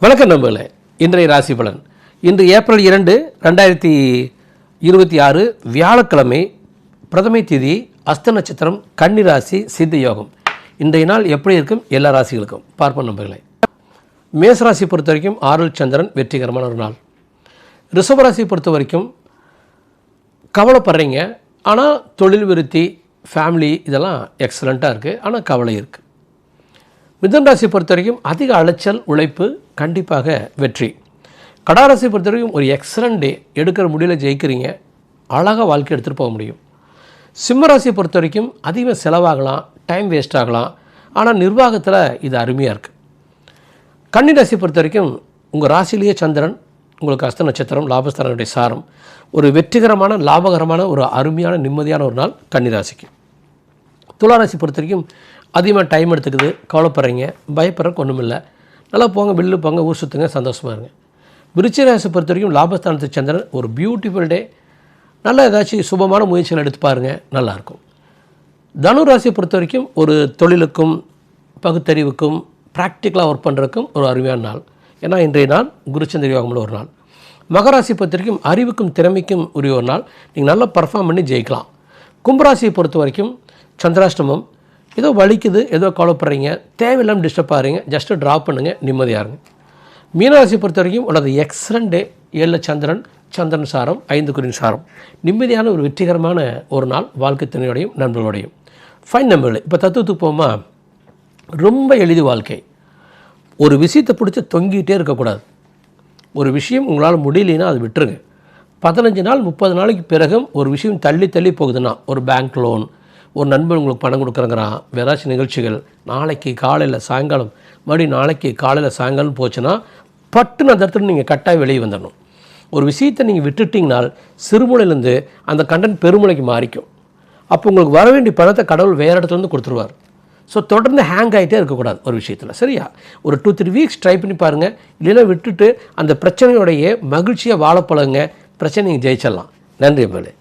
வணக்கம் நண்பர்களே, இன்றைய ராசி பலன். இன்று ஏப்ரல் 2, 2026 வியாழக்கிழமை, பிரதமை திதி, அஸ்த நட்சத்திரம், கன்னி ராசி, சித்த யோகம். இன்றைய நாள் எப்படி இருக்கும் எல்லா ராசிகளுக்கும் பார்ப்போம் நண்பர்களே. மேசராசி பொறுத்த வரைக்கும் ஆறுல் சந்திரன் வெற்றிகரமான ஒரு நாள். ரிஷபராசி பொறுத்த வரைக்கும் கவலைப்படுறீங்க, ஆனால் தொழில் விருத்தி, ஃபேமிலி இதெல்லாம் எக்ஸலண்ட்டாக இருக்குது, ஆனால் கவலை இருக்குது. மிதுன ராசி பொறுத்த வரைக்கும் அதிக அலைச்சல், உழைப்பு, கண்டிப்பாக வெற்றி. கடகராசி பொறுத்த வரைக்கும் ஒரு எக்ஸலண்ட் டே, எடுக்கிற முடியல ஜெயிக்கிறீங்க, அழகாக வாழ்க்கை எடுத்துகிட்டு போக முடியும். சிம்மராசி பொறுத்த வரைக்கும் அதிக செலவாகலாம், டைம் வேஸ்ட் ஆகலாம், ஆனால் நிர்வாகத்தில் இது அருமையாக இருக்குது. கன்னி ராசி பொறுத்த வரைக்கும் உங்கள் ராசிலேயே சந்திரன், உங்களுக்கு அஸ்த நட்சத்திரம், லாபஸ்தானத்துடைய சாரம், ஒரு வெற்றிகரமான லாபகரமான ஒரு அருமையான நிம்மதியான ஒரு நாள் கன்னி ராசிக்கு. துளாராசி பொறுத்த வரைக்கும் அதிகமாக டைம் எடுத்துக்குது, கவலைப்படுறீங்க, பயப்படுறக்கு ஒன்றும் இல்லை, நல்லா போங்க, வெளில போங்க, ஊர் சுற்றுங்க, சந்தோஷமாக இருங்க. விருச்சிக ராசி பொறுத்த வரைக்கும் லாபஸ்தானத்து சந்திரன், ஒரு பியூட்டிஃபுல் டே, நல்லா ஏதாச்சும் சுபமான முயற்சிகள் எடுத்து பாருங்கள், நல்லாயிருக்கும். தனு ராசியை பொறுத்த வரைக்கும் ஒரு தொழிலுக்கும் பகுத்தறிவுக்கும் ப்ராக்டிக்கலாக ஒர்க் பண்ணுறதுக்கும் ஒரு அருமையான நாள். ஏன்னா இன்றைய நாள் குருச்சந்திர யோகமுள்ள ஒரு நாள். மகராசியை பொறுத்த வரைக்கும் அறிவுக்கும் திறமைக்கும் உரிய ஒரு நாள், நீங்கள் நல்லா பர்ஃபார்ம் பண்ணி ஜெயிக்கலாம். கும்பராசியை பொறுத்த வரைக்கும் சந்திராஷ்டமம், ஏதோ வலிக்குது, ஏதோ கவலைப்படுறீங்க, தேவையில்லாமல் டிஸ்டர்ப் ஆகிறீங்க, ஜஸ்ட்டு ட்ராப் பண்ணுங்கள், நிம்மதியாக இருங்க. மீனராசி பொறுத்த வரைக்கும் உனது எக்ஸலண்ட் டே, 7 சந்திரன், சந்திரன் சாரம், 5 குரின் சாரம், நிம்மதியான ஒரு வெற்றிகரமான ஒரு நாள் வாழ்க்கை துணையோடையும் நண்பர்களோடையும். ஃபைன் நண்பர்களே, இப்போ தத்துவத்துக்கு போமா. ரொம்ப எளிது வாழ்க்கை. ஒரு விஷயத்தை பிடிச்சி தொங்கிக்கிட்டே இருக்கக்கூடாது. ஒரு விஷயம் உங்களால் முடியலைன்னா அது விட்டுருங்க. 15 நாள் 30 நாளைக்கு பிறகும் ஒரு விஷயம் தள்ளி தள்ளி போகுதுன்னா, ஒரு பேங்க் லோன், ஒரு நண்பர் உங்களுக்கு பணம் கொடுக்குறங்கிறான், வேறாச்சும் நிகழ்ச்சிகள், நாளைக்கு காலையில் சாயங்காலம், மறுபடியும் நாளைக்கு காலையில் சாயங்காலம் போச்சுன்னா பட்டுன்னு அந்த இடத்துல நீங்கள் கட்டாயம் வெளியே வந்துடணும். ஒரு விஷயத்தை நீங்கள் விட்டுட்டிங்கனால் சிறுமுனையிலேருந்து அந்த கண்டென்ட் பெருமுனைக்கு மாறிக்கும். அப்போ உங்களுக்கு வர வேண்டிய பணத்தை கடவுள் வேறு இடத்துலேருந்து கொடுத்துருவார். ஸோ தொடர்ந்து ஹேங் ஆகிட்டே இருக்கக்கூடாது ஒரு விஷயத்தில், சரியா? ஒரு 2-3 வீக்ஸ் ட்ரை பண்ணி பாருங்கள். இல்லைன்னா விட்டுட்டு அந்த பிரச்சனையோடைய மகிழ்ச்சியாக வாழப்பழங்க, பிரச்சனை நீங்கள் ஜெயிச்சிடலாம். நன்றி மேலே.